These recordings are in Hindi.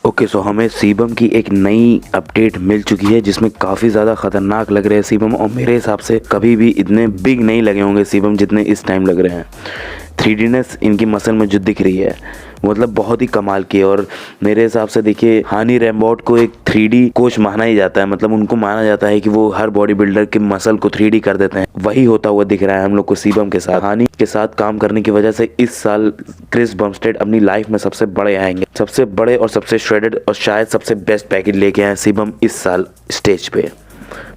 ओके सो हमें सीबम की एक नई अपडेट मिल चुकी है जिसमें काफ़ी ज़्यादा ख़तरनाक लग रहे हैं सीबम, और मेरे हिसाब से कभी भी इतने बिग नहीं लगे होंगे सीबम जितने इस टाइम लग रहे हैं। 3Dनेस इनकी मसल में जो दिख रही है मतलब बहुत ही कमाल की है। और मेरे हिसाब से देखिए हानी रैम्बोट को एक 3D कोच माना ही जाता है, मतलब उनको माना जाता है कि वो हर बॉडी बिल्डर के मसल को 3D कर देते हैं। वही होता हुआ दिख रहा है हम लोग को सीबम के साथ। हानी के साथ काम करने की वजह से इस साल क्रिस बमस्टेड अपनी लाइफ में सबसे बड़े आएंगे, सबसे बड़े और सबसे श्रेडेड और शायद सबसे बेस्ट पैकेज लेके आए सीबम इस साल स्टेज पे।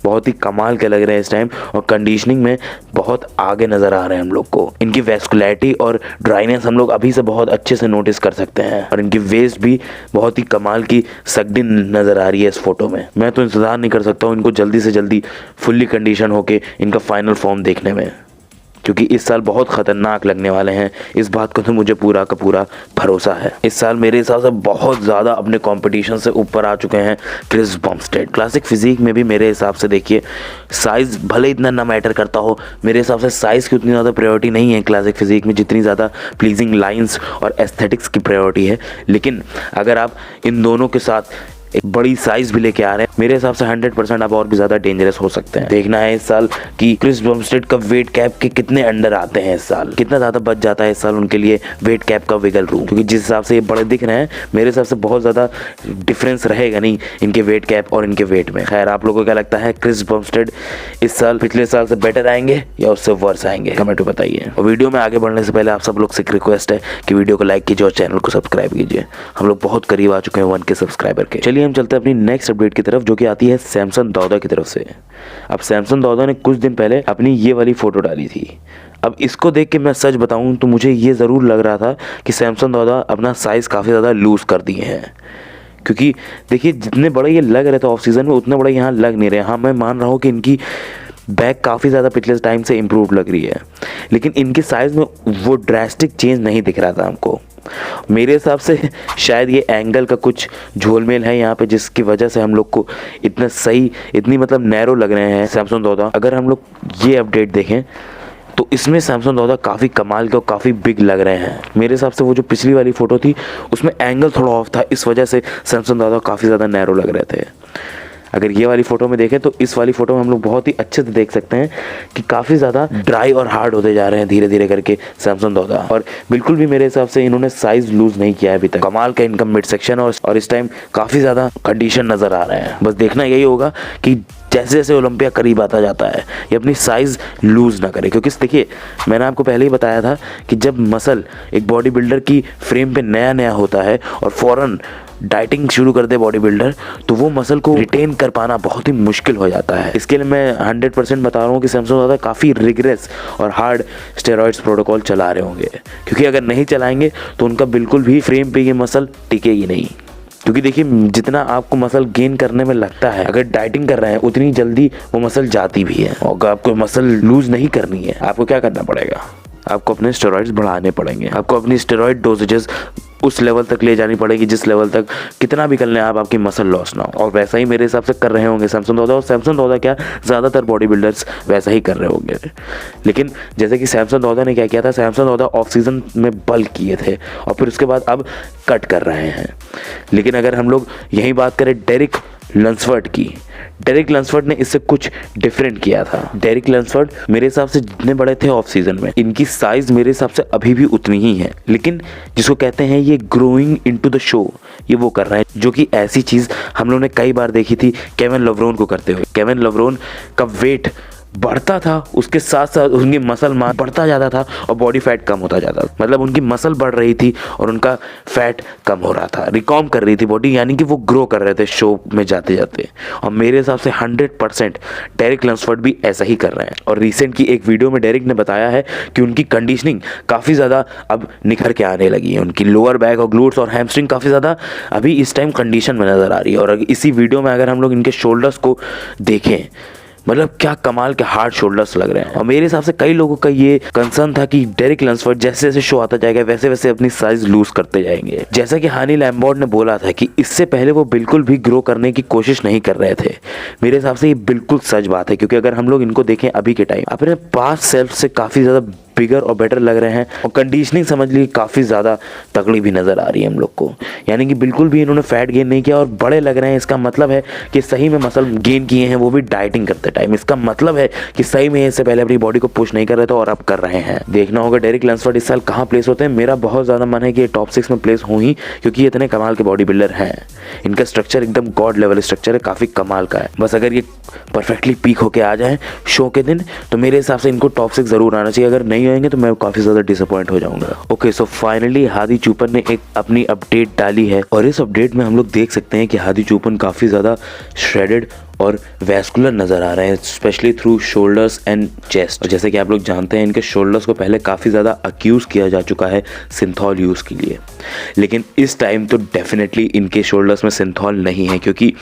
बहुत ही कमाल के लग रहे हैं इस टाइम, और कंडीशनिंग में बहुत आगे नजर आ रहे हैं हम लोग को। इनकी वेस्कुलैरिटी और ड्राइनेस हम लोग अभी से बहुत अच्छे से नोटिस कर सकते हैं, और इनकी वेस्ट भी बहुत ही कमाल की सगडी नजर आ रही है इस फोटो में। मैं तो इंतजार नहीं कर सकता हूँ इनको जल्दी से जल्दी फुल्ली कंडीशन होके इनका फाइनल फॉर्म देखने में, क्योंकि इस साल बहुत खतरनाक लगने वाले हैं। इस बात को तो मुझे पूरा का पूरा भरोसा है। इस साल मेरे हिसाब से बहुत ज़्यादा अपने कंपटीशन से ऊपर आ चुके हैं क्रिस बमस्टेड। क्लासिक फिजिक में भी मेरे हिसाब से देखिए साइज़ भले इतना ना मैटर करता हो, मेरे हिसाब से साइज़ की उतनी ज़्यादा प्रायोरिटी नहीं है क्लासिक फिजिक में जितनी ज़्यादा प्लीजिंग लाइन्स और एस्थेटिक्स की प्रायोरिटी है। लेकिन अगर आप इन दोनों के साथ एक बड़ी साइज भी लेके आ रहे हैं, मेरे हिसाब से 100% आप और भी ज्यादा डेंजरस हो सकते हैं। देखना है इस साल कि क्रिस बमस्टेड का वेट कैप के कितने अंडर आते हैं, इस साल कितना ज्यादा बच जाता है इस साल उनके लिए वेट कैप का विगल रूम, क्योंकि जिस हिसाब से ये बड़े दिख रहे हैं मेरे हिसाब से बहुत ज्यादा डिफरेंस रहेगा नहीं इनके वेट कैप और इनके वेट में। खैर आप लोगों को क्या लगता है, क्रिस बमस्टेड इस साल पिछले साल से बेटर आएंगे या उससे वर्स आएंगे, कमेंट में बताइए। और वीडियो में आगे बढ़ने से पहले आप सब लोग से एक रिक्वेस्ट है कि वीडियो को लाइक कीजिए और चैनल को सब्सक्राइब कीजिए। हम लोग बहुत करीब आ चुके हैं 1K सब्सक्राइबर के। चलिए हम चलते हैं अपनी नेक्स्ट अपडेट की तरफ, जो कि आती है सैमसन दाऊदा की तरफ से। अब सैमसन दाऊदा ने कुछ दिन पहले अपनी ये वाली फोटो डाली थी। अब इसको देख के मैं सच बताऊं तो मुझे ये ज़रूर लग रहा था कि सैमसन दाऊदा अपना साइज़ काफ़ी ज़्यादा लूज़ कर दिए हैं, क्योंकि देखिए जितने बड़े ये लग रहे थे ऑफ सीज़न में उतने बड़े यहाँ लग नहीं रहे। हाँ मैं मान रहा हूँ कि इनकी बैक काफ़ी ज़्यादा पिछले टाइम से इम्प्रूव लग रही है, लेकिन इनके साइज़ में वो ड्रास्टिक चेंज नहीं दिख रहा था हमको। मेरे हिसाब से शायद ये एंगल का कुछ झोलमेल है यहाँ पे, जिसकी वजह से हम लोग को इतना सही इतनी मतलब नैरो लग रहे हैं सैमसन दाऊदा। अगर हम लोग ये अपडेट देखें तो इसमें सैमसन दाऊदा काफ़ी कमाल के और काफ़ी बिग लग रहे हैं। मेरे हिसाब से वो जो पिछली वाली फ़ोटो थी उसमें एंगल थोड़ा ऑफ था, इस वजह से सैमसन दाऊदा काफ़ी ज़्यादा नैरो लग रहे थे। अगर ये वाली फ़ोटो में देखें तो इस वाली फ़ोटो में हम लोग बहुत ही अच्छे से देख सकते हैं कि काफ़ी ज़्यादा ड्राई और हार्ड होते जा रहे हैं धीरे धीरे करके सैमसन दाऊदा, और बिल्कुल भी मेरे हिसाब से इन्होंने साइज़ लूज़ नहीं किया है अभी तक। कमाल का इनका मिड सेक्शन और इस टाइम काफ़ी ज़्यादा कंडीशन नज़र आ रहे हैं। बस देखना यही होगा कि जैसे जैसे ओलंपिया करीब आता जाता है ये अपनी साइज़ लूज़ ना करे, क्योंकि देखिए मैंने आपको पहले ही बताया था कि जब मसल एक बॉडी बिल्डर की फ्रेम पे नया नया होता है और फ़ौरन डाइटिंग शुरू कर दे बॉडी बिल्डर, तो वो मसल को रिटेन कर पाना बहुत ही मुश्किल हो जाता है। इसके लिए मैं 100% बता रहा हूँ कि सैमसन दाऊदा काफ़ी रिग्रेस और हार्ड स्टेरॉइड्स प्रोटोकॉल चला रहे होंगे, क्योंकि अगर नहीं चलाएंगे तो उनका बिल्कुल भी फ्रेम पे ये मसल टिकेगी नहीं। क्योंकि देखिए जितना आपको मसल गेन करने में लगता है, अगर डाइटिंग कर रहे हैं उतनी जल्दी वो मसल जाती भी है। और अगर आपको मसल लूज नहीं करनी है, आपको क्या करना पड़ेगा, आपको अपने स्टेरॉइड्स बढ़ाने पड़ेंगे। आपको अपनी स्टेरॉइड डोजेजेस उस लेवल तक ले जानी पड़ेगी जिस लेवल तक कितना भी कर लें आप, आपकी मसल लॉस ना हो। और वैसा ही मेरे हिसाब से कर रहे होंगे सैमसन दाऊदा, और सैमसन दाऊदा क्या ज़्यादातर बॉडी बिल्डर्स वैसा ही कर रहे होंगे। लेकिन जैसे कि सैमसन दाऊदा ने क्या किया था, सैमसन दाऊदा ऑफ सीजन में बल्क किए थे और फिर उसके बाद अब कट कर रहे हैं। लेकिन अगर हम लोग यही बात करें डेरिक लंसफर्ड की, डेरिक लंसफर्ड ने इससे कुछ डिफरेंट किया था। डेरिक लंसफर्ड मेरे हिसाब से जितने बड़े थे ऑफ सीजन में, इनकी साइज मेरे हिसाब से अभी भी उतनी ही है, लेकिन जिसको कहते हैं ये ग्रोइंग इनटू द शो, ये वो कर रहे हैं, जो कि ऐसी चीज हम लोगों ने कई बार देखी थी केविन लवरोन को करते हुए। केविन लवरोन का वेट बढ़ता था, उसके साथ साथ उनकी मसल मास बढ़ता जाता था और बॉडी फैट कम होता जाता था। मतलब उनकी मसल बढ़ रही थी और उनका फैट कम हो रहा था, रिकॉम कर रही थी बॉडी, यानी कि वो ग्रो कर रहे थे शो में जाते जाते। और मेरे हिसाब से 100% डेरिक लंसफर्ड भी ऐसा ही कर रहे हैं। और रिसेंट की एक वीडियो में डेरिक ने बताया है कि उनकी कंडीशनिंग काफ़ी ज़्यादा अब निखर के आने लगी है। उनकी लोअर बैक और ग्लूट्स और हैमस्ट्रिंग काफ़ी ज़्यादा अभी इस टाइम कंडीशन में नज़र आ रही है। और इसी वीडियो में अगर हम लोग इनके शोल्डर्स को देखें, मतलब क्या कमाल के हार्ड शोल्डर्स लग रहे हैं। और मेरे हिसाब से कई लोगों का ये कंसर्न था कि डेरिक लंसफर्ड जैसे जैसे शो आता जाएगा वैसे वैसे अपनी साइज लूज करते जाएंगे। जैसा कि हानी रैम्बोट ने बोला था कि इससे पहले वो बिल्कुल भी ग्रो करने की कोशिश नहीं कर रहे थे। मेरे हिसाब से ये बिल्कुल सच बात है, क्योंकि अगर हम लोग इनको देखें अभी के टाइम, अपने पास्ट सेल्फ से काफ़ी ज़्यादा बिगर और बेटर लग रहे हैं और कंडीशनिंग समझ लीजिए काफ़ी ज़्यादा तगड़ी भी नज़र आ रही है हम लोग को, यानी कि बिल्कुल भी इन्होंने फैट गेन नहीं किया और बड़े लग रहे हैं। इसका मतलब है कि सही में मसल गेन किए हैं, वो भी डाइटिंग करते टाइम। इसका मतलब है कि सही में इससे पहले अपनी बॉडी को पुश नहीं कर रहे थे और अब कर रहे हैं। देखना होगा डेरिक लैंसफोर्ड इस साल कहाँ प्लेस होते हैं। मेरा बहुत ज़्यादा मन है कि ये टॉप 6 में प्लेस हो ही, क्योंकि ये इतने कमाल के बॉडी बिल्डर हैं। इनका स्ट्रक्चर एकदम गॉड लेवल स्ट्रक्चर है, काफ़ी कमाल का है। बस अगर ये परफेक्टली पीक होके आ जाए शो के दिन तो मेरे हिसाब से इनको टॉप 6 जरूर आना चाहिए। अगर नहीं आएंगे तो मैं काफ़ी ज़्यादा डिसअपॉइंट हो जाऊंगा। ओके, सो फाइनली हादी चुपन ने एक अपनी अपडेट डाली है और इस अपडेट में हम लोग देख सकते हैं कि हादी चुपन काफ़ी ज़्यादा श्रेडेड और वैस्कुलर नज़र आ रहे हैं, specially through shoulders and chest. और जैसे कि आप लोग जानते हैं इनके शोल्डर्स को पहले काफ़ी ज़्यादा अक्यूज़ किया जा चुका है सिंथॉल यूज़ के लिए, लेकिन इस टाइम तो डेफिनेटली इनके शोल्डर्स में सिंथॉल नहीं है, क्योंकि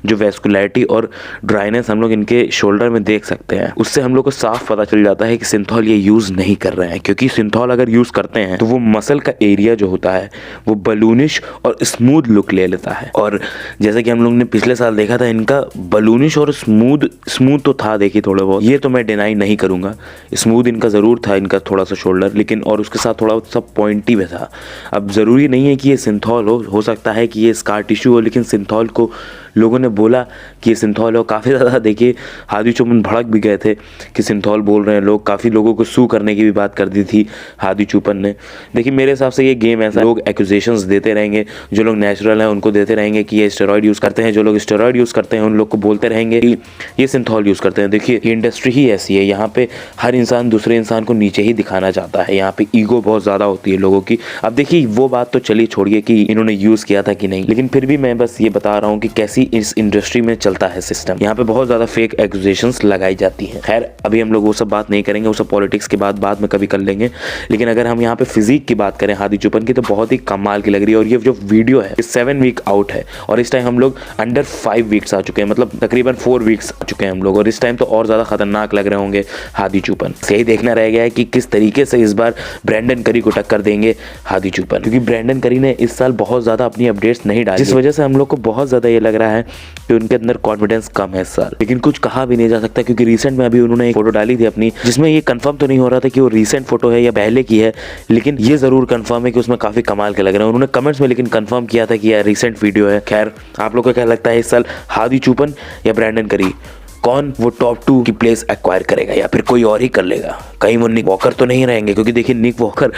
जो वैस्कुलैरिटी और ड्राइनेस हम लोग इनके शोल्डर में देख सकते हैं उससे हम लोग को साफ पता चल जाता है कि सिंथॉल ये यूज़ नहीं कर रहे हैं। क्योंकि सिंथॉल अगर यूज़ करते हैं तो वो मसल का एरिया जो होता है वो बलूनिश और स्मूथ लुक ले लेता है। और जैसे कि हम लोग ने पिछले साल देखा था इनका बलूनिश और स्मूथ तो था, देखिए थोड़ा बहुत, ये तो मैं डिनाई नहीं करूंगा। स्मूथ इनका ज़रूर था, इनका थोड़ा सा शोल्डर, लेकिन और उसके साथ थोड़ा सा पॉइंटी में था। अब ज़रूरी नहीं है कि ये सिंथॉल हो सकता है कि ये स्कार टिश्यू हो, लेकिन सिंथॉल को लोगों ने बोला कि ये सिंथॉल हो। काफ़ी ज़्यादा देखिए हादी चुपन भड़क भी गए थे कि सिंथॉल बोल रहे हैं लोग, काफ़ी लोगों को सू करने की भी बात कर दी थी हादी चुपन ने। देखिए मेरे हिसाब से ये गेम ऐसा, लोग एक्यूजेशंस देते रहेंगे, जो लोग नेचुरल हैं उनको देते रहेंगे कि ये स्टेरॉइड यूज़ करते हैं, जो लोग स्टेरॉइड यूज़ करते हैं उन लोग को बोलते रहेंगे कि ये सिंथॉल यूज़ करते हैं। देखिए ये इंडस्ट्री ही ऐसी है, यहाँ पे हर इंसान दूसरे इंसान को नीचे ही दिखाना चाहता है, यहाँ पे ईगो बहुत ज़्यादा होती है लोगों की। अब देखिए वो बात तो चलिए छोड़िए कि इन्होंने यूज़ किया था कि नहीं, लेकिन फिर भी मैं बस ये बता रहा हूँ कि कैसी इस इंडस्ट्री में चलता है सिस्टम। यहाँ पे बहुत ज़्यादा फेक एक्यूजेशंस लगाई जाती हैं। खैर अभी हम लोग वो सब बात नहीं करेंगे, वो सब पॉलिटिक्स के बाद में कभी कर लेंगे। लेकिन अगर हम यहाँ पे फिजिक की बात करें हादी चुपन की, तो बहुत ही कमाल की लग रही है। और ये जो वीडियो है 7 वीक आउट है और इस टाइम हम लोग अंडर 5 वीक्स आ चुके हैं, मतलब तकरीबन 4 वीक्स आ चुके हैं हम लोग, और इस टाइम तो और ज़्यादा खतरनाक लग रहे होंगे हादी चुपन। यही देखना रह गया है कि किस तरीके से इस बार ब्रैंडन करी को टक्कर देंगे हादी चुपन, क्योंकि ब्रैंडन करी ने इस साल बहुत ज़्यादा अपनी अपडेट्स नहीं डाली, जिस वजह से हम लोग को बहुत ज़्यादा ये लग रहा है कि उनके अंदर कॉन्फिडेंस कम है इस साल। लेकिन कुछ कहा भी नहीं जा सकता, क्योंकि रिसेंट में अभी उन्होंने एक फोटो डाली थी अपनी, जिसमें ये कंफर्म तो नहीं हो रहा था कि वो रिसेंट फोटो है या पहले की है, लेकिन ये जरूर कंफर्म है कि उसमें काफी कमाल के लग रहे हैं। उन्होंने कमेंट्स में लेकिन कंफर्म किया था कि यह रिसेंट वीडियो है। खैर आप लोग को क्या लगता है इस साल हादी चुपन या ब्रैंडन करी कौन वो टॉप 2 की प्लेस एक्वायर करेगा, या फिर कोई और ही कर लेगा? कहीं वो निक वॉकर तो नहीं रहेंगे? क्योंकि देखिए निक वॉकर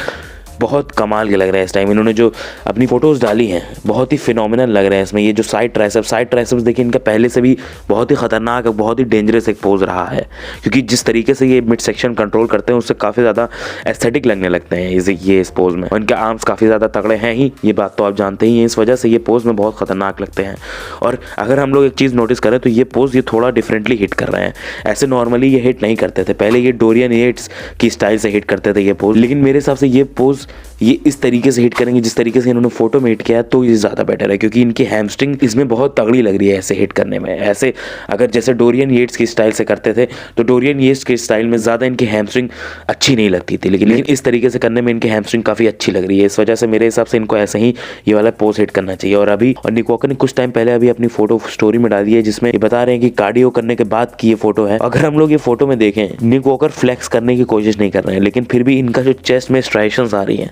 बहुत कमाल के लग रहे हैं इस टाइम। इन्होंने जो अपनी फोटोज़ डाली हैं बहुत ही फिनोमिनल लग रहे हैं इसमें। ये जो साइड ट्राइसेप्स देखिए इनका पहले से भी बहुत ही खतरनाक, बहुत ही डेंजरस एक पोज रहा है, क्योंकि जिस तरीके से ये मिड सेक्शन कंट्रोल करते हैं उससे काफ़ी ज़्यादा एस्थेटिक लगने लगते हैं ये इस पोज में। और इनके आर्म्स काफ़ी ज़्यादा तगड़े हैं ही, ये बात तो आप जानते ही हैं, इस वजह से ये पोज में बहुत खतरनाक लगते हैं। और अगर हम लोग एक चीज़ नोटिस करें तो ये पोज ये थोड़ा डिफरेंटली हिट कर रहे हैं। ऐसे नॉर्मली ये हिट नहीं करते थे, पहले ये डोरियन येट्स की स्टाइल से हिट करते थे ये पोज, लेकिन मेरे हिसाब से ये पोज ये इस तरीके से हिट करेंगे जिस तरीके से इन्होंने फोटो में हिट किया तो ये ज़्यादा बेटर है, क्योंकि इनकी हैमस्ट्रिंग इसमें बहुत तगड़ी लग रही है ऐसे हिट करने में। ऐसे अगर जैसे डोरियन येट्स की स्टाइल से करते थे तो डोरियन येट्स के स्टाइल में ज़्यादा इनकी हैमस्ट्रिंग अच्छी नहीं लगती थी, लेकिन इस तरीके से करने में इनकी हैमस्ट्रिंग काफ़ी अच्छी लग रही है। इस वजह से मेरे हिसाब से इनको ऐसे ही ये वाला पोज हिट करना चाहिए। और अभी और निक वॉकर ने कुछ टाइम पहले अभी अपनी फोटो स्टोरी में डाली है जिसमें ये बता रहे हैं कि कार्डियो करने के बाद की ये फोटो है। अगर हम लोग ये फोटो में देखें निक वॉकर फ्लेक्स करने की कोशिश नहीं कर रहे हैं, लेकिन फिर भी इनका जो चेस्ट में स्ट्राइशंस आ रही हैं,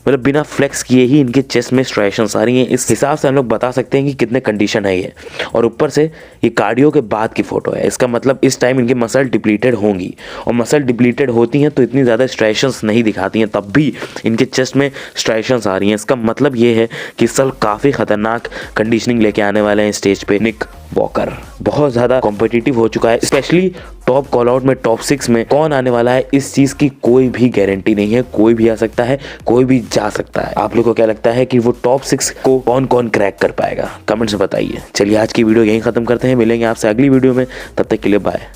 मतलब बिना फ्लेक्स किए ही इनके चेस्ट में स्ट्राइशंस आ रही हैं। इस हिसाब से हम लोग बता सकते हैं कि कितने कंडीशन है ये। और ऊपर से ये कार्डियो के बाद की फोटो है, इसका मतलब इस टाइम इनकी मसल डिप्लीटेड होंगी, और मसल डिप्लीटेड होती हैं तो इतनी ज़्यादा स्ट्राइशंस नहीं दिखाती हैं, तब भी इनके चेस्ट में स्ट्राइशंस आ रही हैं। इसका मतलब ये है कि इस साल काफ़ी खतरनाक कंडीशनिंग लेके आने वाले हैं स्टेज पे निक वॉकर। बहुत ज़्यादा कॉम्पिटिटिव हो चुका है, स्पेशली टॉप कॉल आउट में, टॉप 6 में कौन आने वाला है इस चीज़ की कोई भी गारंटी नहीं है। कोई भी आ सकता है, कोई भी जा सकता है। आप लोग को क्या लगता है कि वो टॉप 6 को कौन कौन क्रैक कर पाएगा? कमेंट्स में बताइए। चलिए आज की वीडियो यहीं ख़त्म करते हैं, मिलेंगे आपसे अगली वीडियो में, तब तक के लिए बाय।